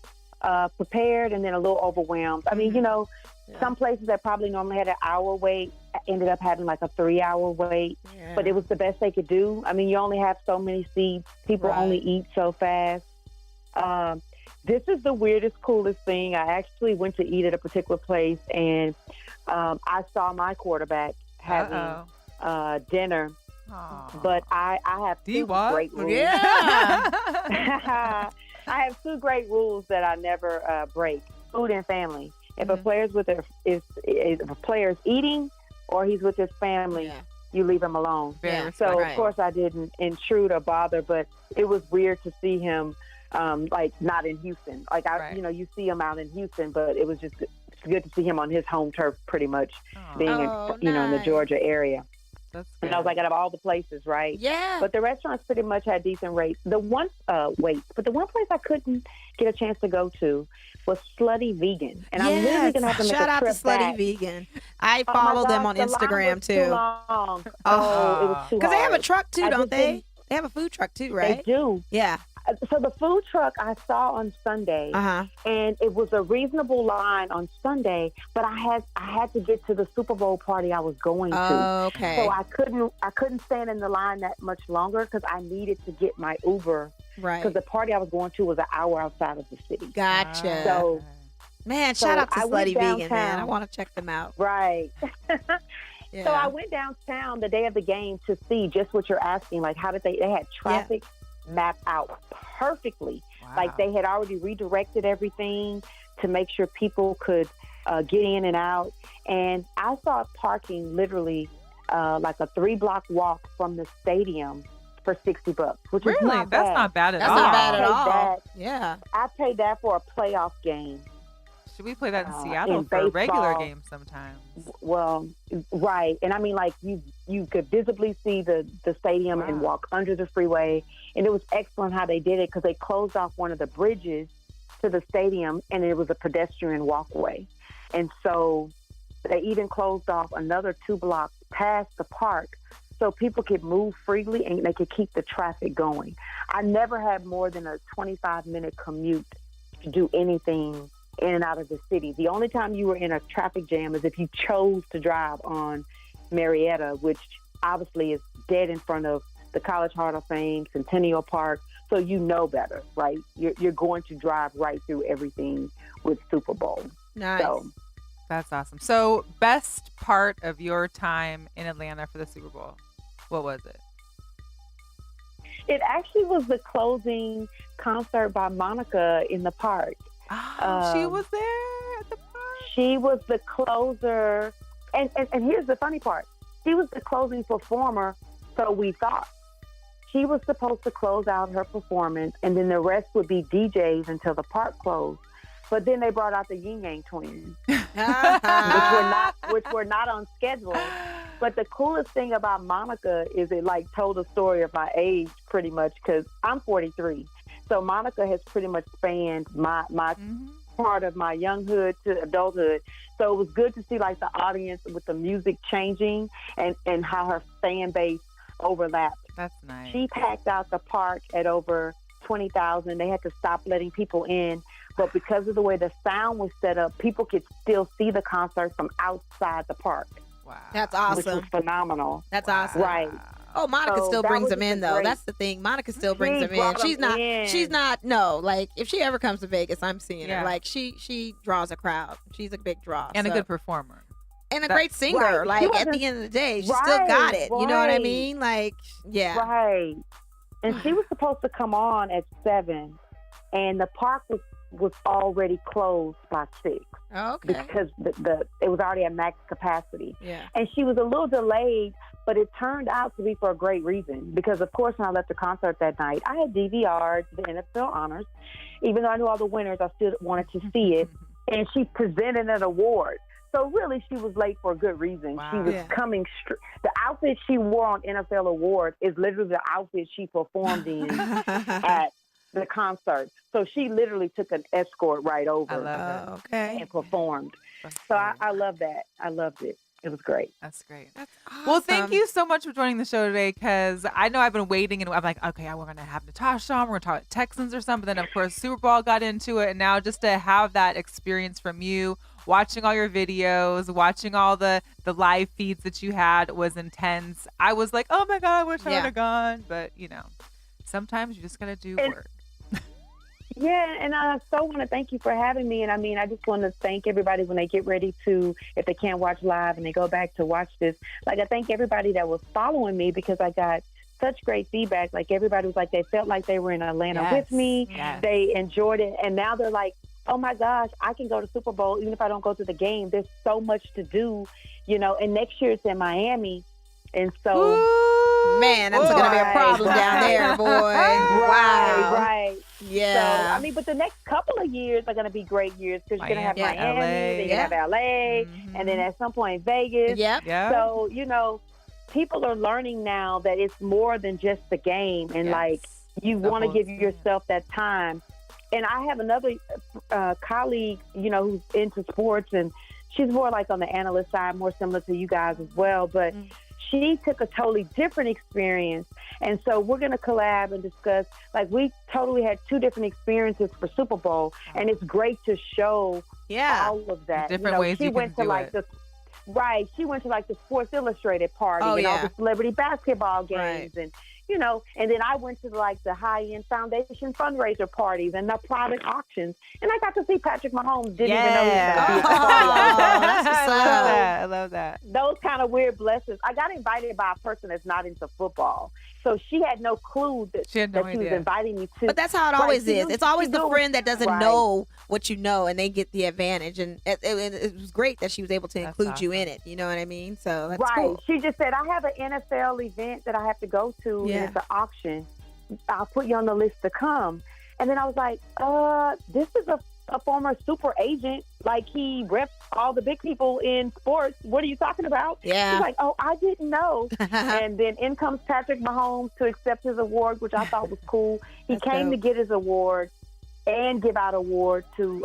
prepared and then a little overwhelmed. I mean, some places that probably normally had an hour wait ended up having like a 3-hour wait, but it was the best they could do. I mean, you only have so many seats. People only eat so fast. this is the weirdest, coolest thing. I actually went to eat at a particular place, and I saw my quarterback having dinner. Aww. But I have two great rules. Yeah. I have two great rules that I never break: food and family. If a player's if a player's eating or he's with his family, you leave him alone. So of course I didn't intrude or bother, but it was weird to see him like not in Houston. Like you see him out in Houston, but it was just good to see him on his home turf, pretty much being in the Georgia area. That's good. And I was like, out of all the places, right? Yeah. But the restaurants pretty much had decent rates. The one but the one place I couldn't get a chance to go to was Slutty Vegan. And I'm literally gonna have to make shout a out to trip Slutty back. Vegan. I follow them on Instagram too. Too long. It was too Because they have a hard. truck too, don't they? They have a food truck too, right? They do. Yeah. So the food truck I saw on Sunday, and it was a reasonable line on Sunday, but I had to get to the Super Bowl party I was going to. Okay. So I couldn't stand in the line that much longer because I needed to get my Uber. Right. Because the party I was going to was an hour outside of the city. Gotcha. So, man, shout out to I went Slutty Vegan, man. downtown. I want to check them out. Right. Yeah. So I went downtown the day of the game to see just what you're asking. Like, how did they had traffic mapped out perfectly. Wow. Like they had already redirected everything to make sure people could get in and out. And I saw parking literally like a 3-block walk from the stadium for $60, which is not bad. That's not bad at all. That's not bad at I paid all. that. Yeah. I paid that for a playoff game. Should we play that in Seattle in for a regular baseball. game sometimes? Well, right. And I mean, like you could visibly see the stadium and walk under the freeway. And it was excellent how they did it because they closed off one of the bridges to the stadium and it was a pedestrian walkway. And so they even closed off another 2 blocks past the park so people could move freely and they could keep the traffic going. I never had more than a 25-minute commute to do anything in and out of the city. The only time you were in a traffic jam is if you chose to drive on Marietta, which obviously is dead in front of the College Hall of Fame, Centennial Park, so you know better, right? You're going to drive right through everything with Super Bowl. Nice. So, That's awesome. So, best part of your time in Atlanta for the Super Bowl, what was it? it actually was the closing concert by Monica in the park. Oh, she was there at the park? She was the closer. And here's the funny part. She was the closing performer, so we thought. She was supposed to close out her performance, and then the rest would be DJs until the park closed. But then they brought out the Yin Yang Twins, which were not on schedule. But the coolest thing about Monica is it like told a story of my age pretty much, because I'm 43. So Monica has pretty much spanned my part of my younghood to adulthood. So it was good to see like the audience with the music changing and how her fan base overlapped. That's nice. She packed out the park at over 20,000. They had to stop letting people in. But because of the way the sound was set up, people could still see the concert from outside the park. Wow. That's Which was awesome. phenomenal. That's awesome. Right. Oh, Monica So still that brings was them just in, a though. great- That's the thing. Monica still brings She them in. brought She's them not. in. She's not. No, like if she ever comes to Vegas, I'm seeing Yeah. her. Like she draws a crowd. She's a big draw And a so- good performer. and a that- great singer. Right. Like She at wasn't- the end of the day, she still got it. You know what I right. mean? Like yeah. Right. And she was supposed to come on at 7, and the park was already closed by 6 Okay. because it was already at max capacity. Yeah. And she was a little delayed, but it turned out to be for a great reason. Because, of course, when I left the concert that night, I had DVR'd the NFL honors. Even though I knew all the winners, I still wanted to see it. And she presented an award. So, really, she was late for a good reason. Wow. She was Yeah. coming the outfit she wore on NFL Awards is literally the outfit she performed in at the concert. So, she literally took an escort right I over love it. Okay. and performed. That's So, great. I love that. I loved it. It was great. That's great. That's Well, thank awesome. you so much for joining the show today, because I know I've been waiting and I'm like, okay, we're going to have Natasha on. We're going to talk about Texans or something. Then, of course, Super Bowl got into it. And now just to have that experience from you, watching all your videos, watching all the live feeds that you had was intense. I was like, oh, my God, I wish I would have gone. But, sometimes you just got to do And- work. Yeah, and I so want to thank you for having me. And I mean, I just want to thank everybody when they get ready to, if they can't watch live and they go back to watch this. Like, I thank everybody that was following me because I got such great feedback. Like, everybody was like, they felt like they were in Atlanta with me. Yes. They enjoyed it. And now they're like, oh my gosh, I can go to Super Bowl even if I don't go to the game. There's so much to do, and next year it's in Miami. And so, man, that's going to be a problem down there, boy. Wow. Right. Yeah. So, I mean, but the next couple of years are going to be great years because you're going to have Miami, then you're going to have LA, and then at some point Vegas. Yep. So, people are learning now that it's more than just the game, and like you want to give yourself that time. And I have another colleague, who's into sports, and she's more like on the analyst side, more similar to you guys as well. But she took a totally different experience. And so we're going to collab and discuss, like, we totally had two different experiences for Super Bowl. And it's great to show all of that. Different ways she you went can to do like it. She went to like the Sports Illustrated party and all the celebrity basketball games. And, and then I went to like the high-end foundation fundraiser parties and the private auctions. And I got to see Patrick Mahomes. Didn't even know he was going to be at the party. That's what's up. I love that. Those kind of weird blessings. I got invited by a person that's not into football. So she had no clue that she was inviting me to. But that's how it always is. It's always the friend that doesn't know what you know, and they get the advantage. And it was great that she was able to include you in it. You know what I mean? So that's cool. She just said, I have an NFL event that I have to go to, and it's an auction. I'll put you on the list to come. And then I was like, this is a former super agent. Like, he reps all the big people in sports. What are you talking about? Yeah. She's like, oh, I didn't know. And then in comes Patrick Mahomes to accept his award, which I thought was cool. He came to get his award and give out award to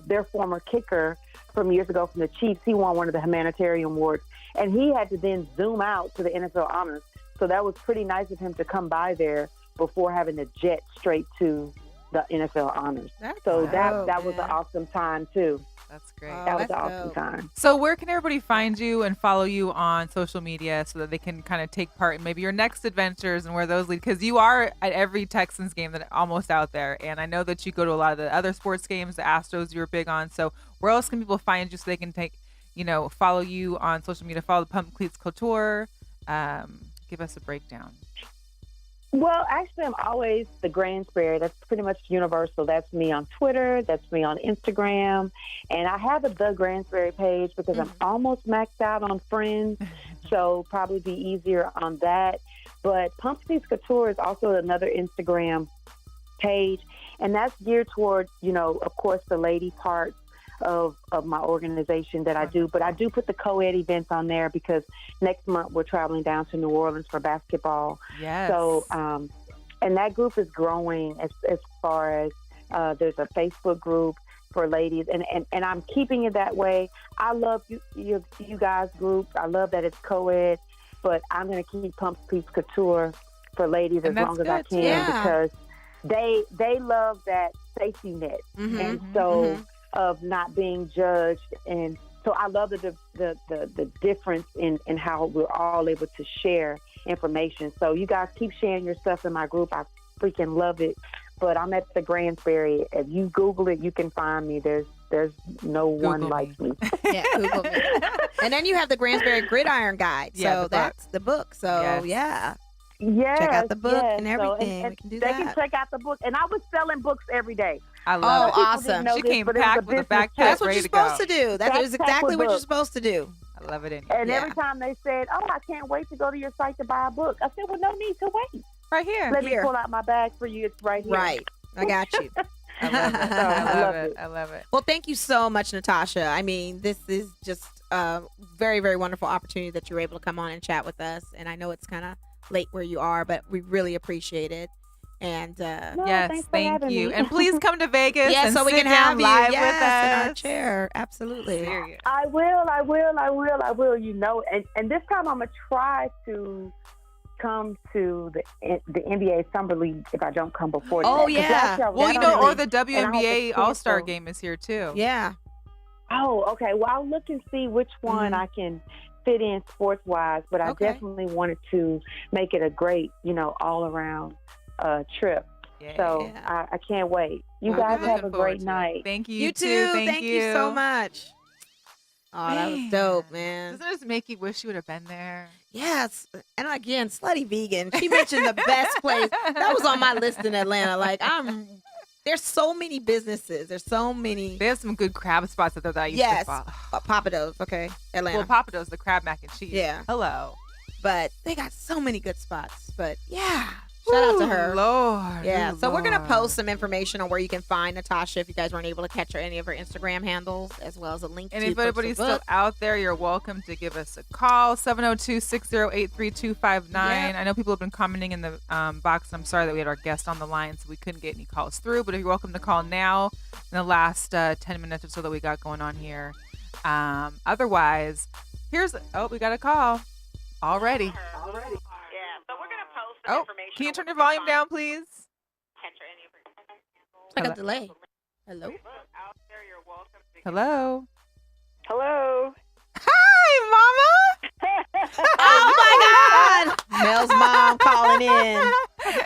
their former kicker from years ago from the Chiefs. He won one of the humanitarian awards. And he had to then zoom out to the NFL honors. So that was pretty nice of him to come by there before having to jet straight to the NFL honors. That was an awesome time too. That's great. That was an awesome time. So where can everybody find you and follow you on social media so that they can kind of take part in maybe your next adventures and where those lead? Because you are at every Texans game that almost out there. And I know that you go to a lot of the other sports games, the Astros you're big on. So where else can people find you so they can follow you on social media, follow the Pump Cleats Couture? Give us a breakdown. Well, actually, I'm always the Gransberry. That's pretty much universal. That's me on Twitter. That's me on Instagram. And I have the Gransberry page because I'm almost maxed out on friends. So probably be easier on that. But Pump Cleats Couture is also another Instagram page. And that's geared toward, of course, the lady part of my organization that I do. But I do put the co-ed events on there because next month we're traveling down to New Orleans for basketball. Yes. So, and that group is growing as far as there's a Facebook group for ladies, and I'm keeping it that way. I love you guys group. I love that it's co-ed, but I'm going to keep Pump Cleats Couture for ladies as long as I can because they love that safety net. And so of not being judged, and so I love the difference in how we're all able to share information. So you guys keep sharing your stuff in my group. I freaking love it. But I'm at the Gransberry. If you Google it, you can find me. There's no one like me. Yeah, Google me. And then you have the Gransberry Gridiron Guide. So that's the book. So Yes, check out the book and everything. So, we can do they that. can check out the book. And I was selling books every day. I love it. Awesome. She came packed with a backpack. That's what ready you're supposed to do. That Backpack is exactly what with you're supposed to do. I love it. And every time they said, oh, I can't wait to go to your site to buy a book. I said, well, no need to wait. Right here. Let me pull out my bag for you. It's right here. Right. I got you. I love it. I love it. I love it. Well, thank you so much, Natasha. I mean, this is just a very, very wonderful opportunity that you're able to come on and chat with us. And I know it's kind of late where you are, but we really appreciate it. And yes, thank you. And please come to Vegas. Yeah, and so we sit can have you live with us in our chair. Absolutely. Serious. I will. And this time I'm gonna try to come to the NBA Summer League if I don't come before. Oh that. yeah. Well, or the WNBA All-Star game is here too. Yeah. Oh, okay. Well, I'll look and see which one I can fit in sports-wise, but I definitely wanted to make it a great, all-around trip. Yeah. So I can't wait. You We'll be guys have looking a forward great to it. night. Thank you. You too. Thank you so much. Oh, that was dope, man. Doesn't it just make you wish you would have been there? Yes. And again, Slutty Vegan. She mentioned the best place. That was on my list in Atlanta. Like, there's so many businesses. There's so many. They have some good crab spots out there that I used to follow. Papados, okay. Atlanta. Well, Papados, the crab mac and cheese. Yeah. Hello. But they got so many good spots. But yeah. Shout out to her. Lord. Yeah. So we're going to Lord. post some information on where you can find Natasha if you guys weren't able to catch her, any of her Instagram handles, as well as a link And to if anybody's still out there, you're welcome to give us a call, 702-608-3259. Yep. I know people have been commenting in the box. I'm sorry that we had our guest on the line, so we couldn't get any calls through. But if you're welcome to call now in the last 10 minutes or so that we got going on here. Otherwise, we got a call already. Oh, can you turn your volume down, please? Like a delay. Hello? Hello? Hello. Hi, Mama! Oh, my God! Mel's mom calling in.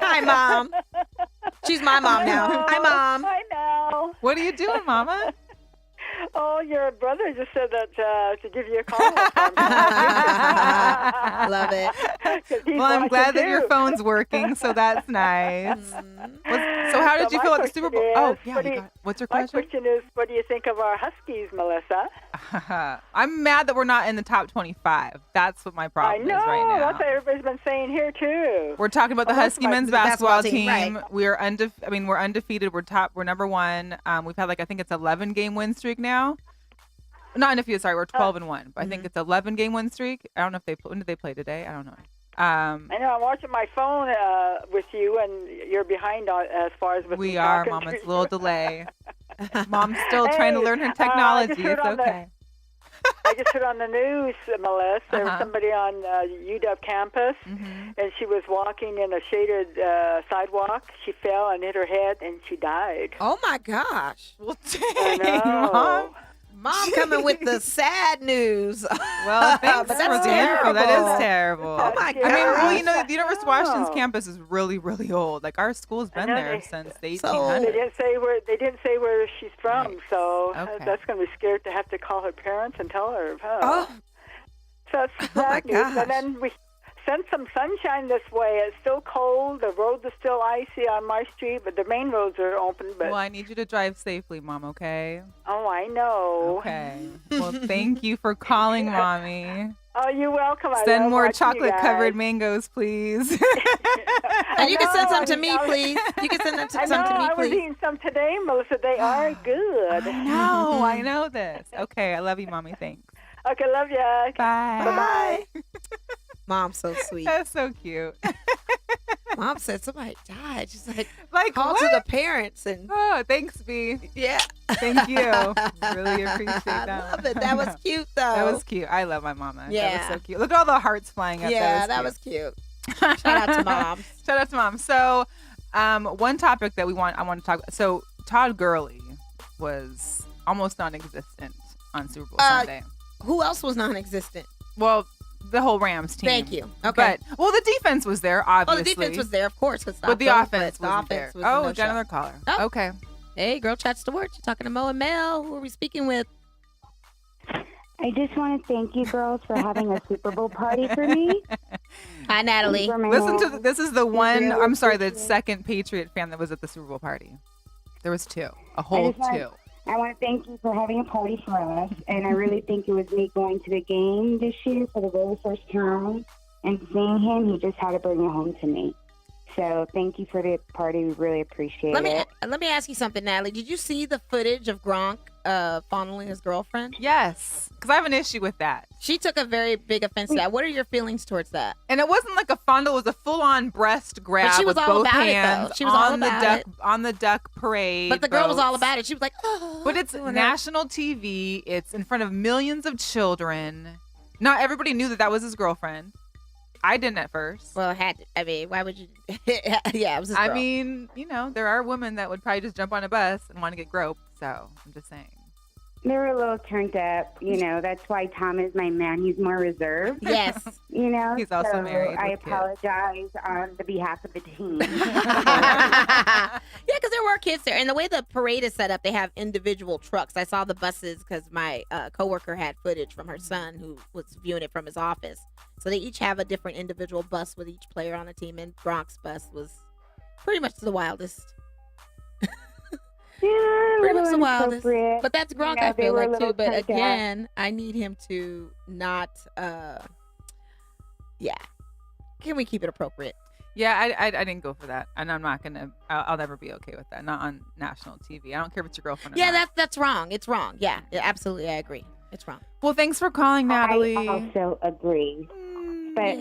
Hi, Mom. She's my mom now. Hi, Mom. Hi, Mel. What are you doing, Mama? Oh, your brother just said that to give you a call. Love it. Well, I'm glad that your phone's working, so that's nice. So how did you feel at the Super Bowl? What's your question? My question is, what do you think of our Huskies, Melissa? I'm mad that we're not in the top 25. That's what my problem is right now. That's what everybody's been saying here, too. We're talking about the Husky men's basketball team. Right. We're undefeated. We're number one. We've had I think it's 11 game win streak now. Not undefeated, sorry, we're 12-1. But I think it's 11 game win streak. I don't know when did they play today? I don't know. I know, I'm watching my phone with you, and you're behind as far as with we me are, talking Mom. to It's a you. little delay. Mom's still trying to learn her technology. It's okay. I just heard on the news, Melissa, there was somebody on UW campus, and she was walking in a shaded sidewalk. She fell and hit her head, and she died. Oh, my gosh. Well, I dang, know. Mom. Mom coming with the sad news. Well, thanks But for that's the info. That terrible. is terrible. Oh, my I mean, well, gosh. the University of Washington's campus is really, really old. Like, our school's been there since the 1800s. They didn't say where she's from, Right. so Okay. that's going to be scared to have to call her parents and tell her. Oh. So it's Oh, my sad news. gosh. And then we sent some sunshine this way. It's still cold. The roads are still icy on my street, but the main roads are open. But Well, I need you to drive safely, Mom, okay? oh, I know. Okay. Well, thank you for calling, Mommy. Oh, you're welcome. I Send love more watching you chocolate-covered guys. mangoes, please. And you can send some I to me, know. please. You can send I some to me, I was please. eating some today, Melissa. They are good. I know this. Okay, I love you, Mommy. Thanks. Okay, love ya. Bye. Bye-bye. Mom's so sweet. That's so cute. Mom said somebody died. She's like, call what? to the parents. And Oh, thanks, B. yeah. Thank you. Really appreciate that. I love it. That was cute, though. That was cute. I love my mama. Yeah. That was so cute. Look at all the hearts flying up. Yeah, that was cute. Shout out to Mom. Shout out to Mom. So, one topic that I want to talk about. So, Todd Gurley was almost non-existent on Super Bowl Sunday. Who else was non-existent? Well, the whole Rams team. Thank you. Okay. But, the defense was there, obviously. Oh, the defense was there, of course. But the offense wasn't there. was Oh, no we got show. another caller. Oh. Okay. Hey, Girl Chat Stewart. You're talking to Mo and Mel. Who are we speaking with? I just want to thank you girls for having a Super Bowl party for me. Hi, Natalie. For my Listen mom. to this is the one. really I'm sorry, the appreciate it. second Patriot fan that was at the Super Bowl party. There was two, a whole just want- two. I want to thank you for having a party for us, and I really think it was me going to the game this year for the very first time and seeing him. He just had to bring it home to me. So thank you for the party. We really appreciate it. Let me ask you something, Natalie. Did you see the footage of Gronk fondling his girlfriend? Yes, because I have an issue with that. She took a very big offense to that. What are your feelings towards that? And it wasn't like a fondle; it was a full-on breast grab But she was with all both about it, though. hands She was all on the about duck it. on the duck parade. But the girl was all boats. about it. She was like, oh. But it's doing her- national TV. It's in front of millions of children. Not everybody knew that was his girlfriend. I didn't at first. Well, why would you? Yeah, it was his girl. I mean, there are women that would probably just jump on a bus and want to get groped. So I'm just saying. They're a little turned up, That's why Tom is my man. He's more reserved. Yes. He's also married. I apologize on the behalf of the team. Yeah, because there were kids there. And the way the parade is set up, they have individual trucks. I saw the buses because my coworker had footage from her son who was viewing it from his office. So they each have a different individual bus with each player on the team. And Gronk's bus was pretty much the wildest. Yeah, pretty much the wildest. But that's Gronk, I feel like, too. But again, I need him to not, Can we keep it appropriate? Yeah, I didn't go for that. And I'm not going to, I'll never be okay with that. Not on national TV. I don't care if it's your girlfriend or not. That's wrong. It's wrong. Yeah, absolutely. I agree. It's wrong. Well, thanks for calling, Natalie. I also agree. But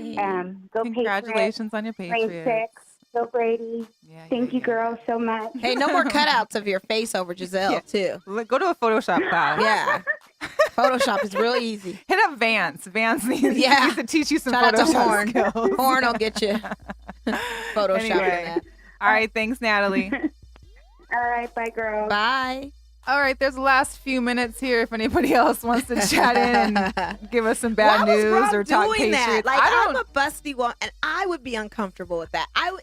go congratulations on your Patriots. Go Brady. Yeah, Thank you, girls, so much. Hey, no more cutouts of your face over Giselle, too. Go to a Photoshop class. Yeah. Photoshop is real easy. Hit up Vance. Vance needs to teach you some Shout Photoshop out to skills. Horn will get you Photoshop anyway. that. All right. Thanks, Natalie. All right. Bye, girls. Bye. All right, there's the last few minutes here if anybody else wants to chat in and give us some bad news or talk Patriots. That? Like, I'm a busty one, and I would be uncomfortable with that. I would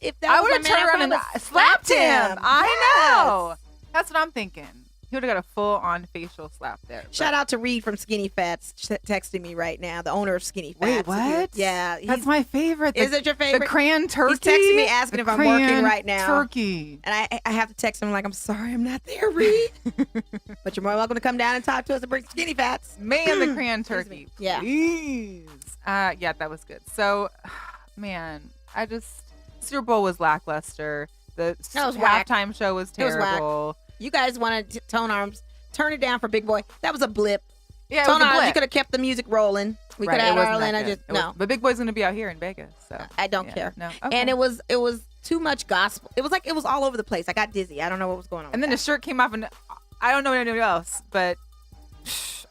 have turned around and slapped him. I know. That's what I'm thinking. He would have got a full-on facial slap there. Shout out to Reed from Skinny Fats texting me right now, the owner of Skinny Fats. Wait, what? Yeah. That's my favorite. Is it your favorite? The crayon turkey? He's texting me asking if I'm working right now. Turkey. And I have to text him like, I'm sorry I'm not there, Reed. But you're more welcome to come down and talk to us and bring Skinny Fats. Man, the crayon turkey. Yeah. Please. Yeah, that was good. So, man, Super Bowl was lackluster. The halftime show was terrible. You guys wanted Tone Arms. Turn it down for Big Boy. That was a blip. Yeah, Tone Arms, you could have kept the music rolling. We could have our Atlanta. But Big Boy's going to be out here in Vegas. So I don't care. No. Okay. And it was too much gospel. It was all over the place. I got dizzy. I don't know what was going on. And then the shirt came off, and I don't know anybody else, but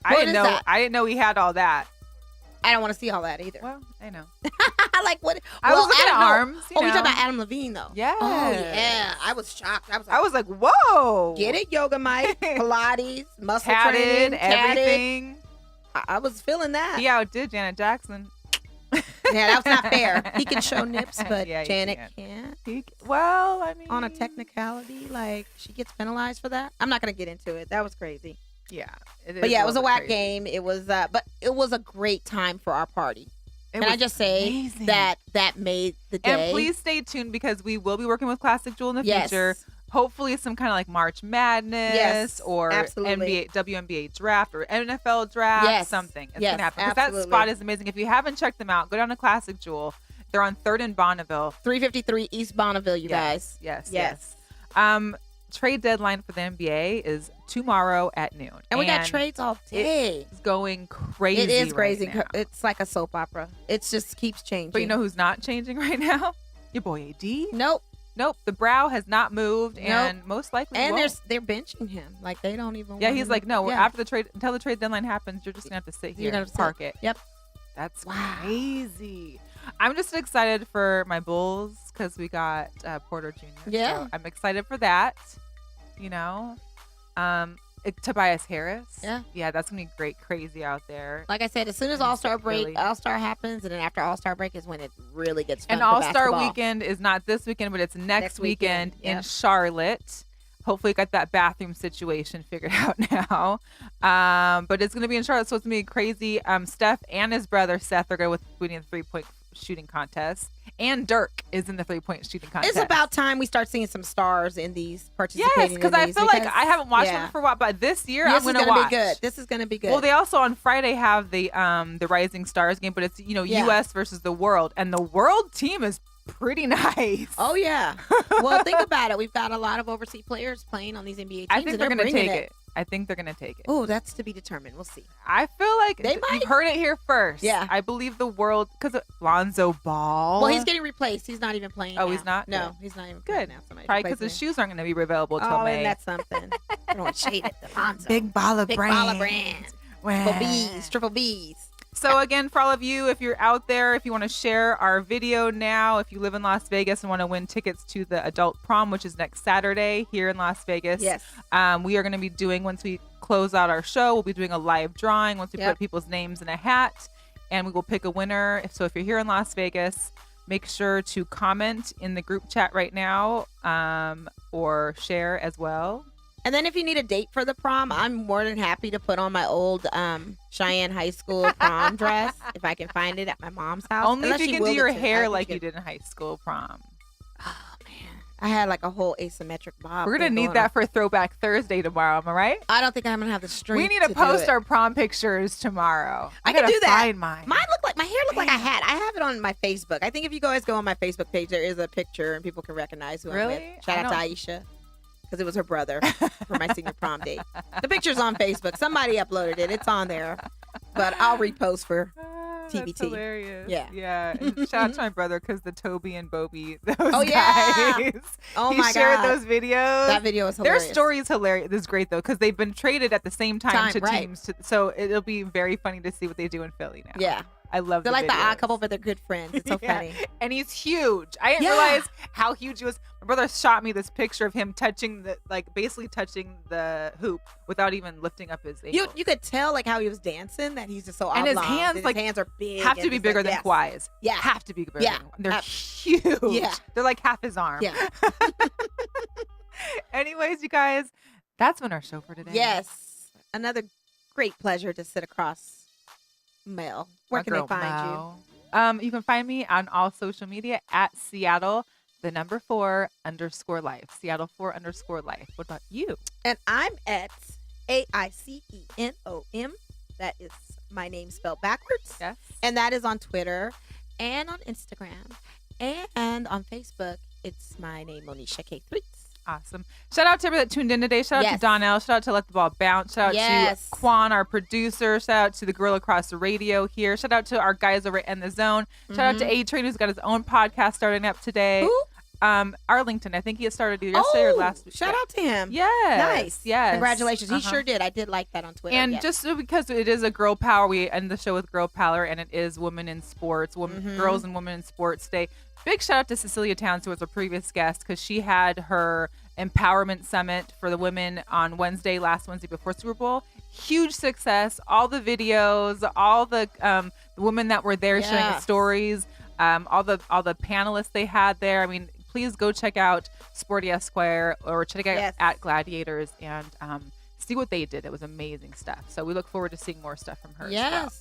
I didn't know he had all that. I don't want to see all that either. Well, I know. Like what? I was looking at arms. We talking about Adam Levine though. Yeah. Oh yeah. I was shocked. I was like, whoa. Get it, yoga Mike, Pilates, muscle training, training, everything. I was feeling that. He outdid Janet Jackson. Yeah, that's not fair. He can show nips, but yeah, Janet can't. Well, I mean, on a technicality, like she gets penalized for that. I'm not gonna get into it. That was crazy. Yeah. But yeah, it was a whack game. It was, but it was a great time for our party. Can I just say amazing. that made the day? And please stay tuned because we will be working with Classic Jewel in the future. Hopefully some kind of like March Madness or WNBA draft or NFL draft, something. It's going to happen. Because that spot is amazing. If you haven't checked them out, go down to Classic Jewel. They're on 3rd and Bonneville. 353 East Bonneville, you guys. Yes. Trade deadline for the NBA is tomorrow at noon. And we got trades all day. It's going crazy. It is crazy. Right now. It's like a soap opera. It just keeps changing. But you know who's not changing right now? Your boy AD. Nope. The brow has not moved, and most likely they're benching him. Like they don't even. Yeah, he's like, no. After the trade, until the trade deadline happens, you're just gonna have to sit here and park it. Yep. That's crazy. I'm just excited for my Bulls because we got Porter Jr. Yeah. So I'm excited for that. Tobias Harris. Yeah, that's gonna be great, crazy out there. Like I said, as soon as All-Star happens, and then after All-Star break is when it really gets fun. And All-Star weekend is not this weekend, but it's next weekend in Charlotte. Hopefully, got that bathroom situation figured out now. But it's gonna be in Charlotte, so it's gonna be crazy. Steph and his brother Seth are going to win the 3-point shooting contest, and Dirk is in the 3-point shooting contest. It's about time we start seeing some stars in these participating. Yes, because I feel like I haven't watched them for a while, but this year I'm going to watch. This is going to be good. Well, they also on Friday have the Rising Stars game, but it's U.S. versus the world, and the world team is pretty nice. Oh yeah. Well, think about it. We've got a lot of overseas players playing on these NBA teams. I think they're going to take it. I think they're going to take it. Oh, that's to be determined. We'll see. I feel like they might. You've heard it here first. Yeah. I believe the world, because Lonzo Ball. Well, he's getting replaced. He's not even playing now. He's not? No, he's not even playing now. Probably because his shoes aren't going to be available till May. Oh, and that's something. Throwing shade at the Lonzo. Big baller brand. Triple B's. Triple B's. So again, for all of you, if you're out there, if you want to share our video now, if you live in Las Vegas and want to win tickets to the adult prom, which is next Saturday here in Las Vegas. Yes. We are going to be doing, once we close out our show, we'll be doing a live drawing once we put people's names in a hat, and we will pick a winner. So if you're here in Las Vegas, make sure to comment in the group chat right now, or share as well. And then if you need a date for the prom, I'm more than happy to put on my old Cheyenne High School prom dress if I can find it at my mom's house. Only if you can do your hair like you did in high school prom. Oh, man. I had like a whole asymmetric bob. We're going to need that for Throwback Thursday tomorrow. Am I right? I don't think I'm going to have the strength. We need to post our prom pictures tomorrow. I can do that. Find mine. My hair looked like a hat. I have it on my Facebook. I think if you guys go on my Facebook page, there is a picture and people can recognize who I'm with. Shout out to Aisha. Because it was her brother for my senior prom date. The picture's on Facebook. Somebody uploaded it. It's on there. But I'll repost for TBT. That's hilarious. Yeah. And shout out to my brother because the Toby and Bobby, those guys. Yeah. Oh, he shared those videos. That video is hilarious. Their story is hilarious. This is great, though, because they've been traded at the same time to teams. So it'll be very funny to see what they do in Philly now. Yeah. I love They're like the odd couple, but they're good friends. It's so funny. And he's huge. I didn't realize how huge he was. My brother shot me this picture of him basically touching the hoop without even lifting up his ankle. You could tell like how he was dancing that he's just so and oblong. his hands are big. Have to be bigger than Kawhi's. Yeah. Have to be bigger than Kawhi. They're huge. Yeah. They're like half his arm. Yeah. Anyways, you guys, that's been our show for today. Yes. Another great pleasure to sit across Mel. Where can they find you? You can find me on all social media at Seattle, the number 4_life. Seattle 4_life. What about you? And I'm at AICENOM. That is my name spelled backwards. Yes. And that is on Twitter and on Instagram and on Facebook. It's my name, Monisha K. Threets. Awesome. Shout out to everybody that tuned in today. Shout out to Donnell. Shout out to Let the Ball Bounce. Shout out to Quan, our producer. Shout out to the Guerilla Across the Radio here. Shout out to our guys over at The Zone. Shout out to A-Train, who's got his own podcast starting up today. Who? Arlington. I think he started either yesterday or last week. Shout out to him. Yes. Nice. Yes. Congratulations. He sure did. I did like that on Twitter. And just because it is a girl power, we end the show with girl power, and it is Women in Sports, Girls and Women in Sports Day. Big shout out to Cecilia Towns, who was a previous guest, because she had her empowerment summit for the women on last Wednesday before Super Bowl. Huge success. All the videos, all the women that were there sharing the stories, all the panelists they had there. I mean, please go check out Sporty Esquire or check out at Gladiators and see what they did. It was amazing stuff. So we look forward to seeing more stuff from her. Yes. As well.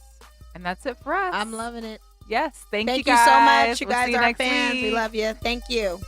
And that's it for us. I'm loving it. Yes. Thank you guys. Thank you so much. You we'll guys see you are next fans. week. We love you. Thank you.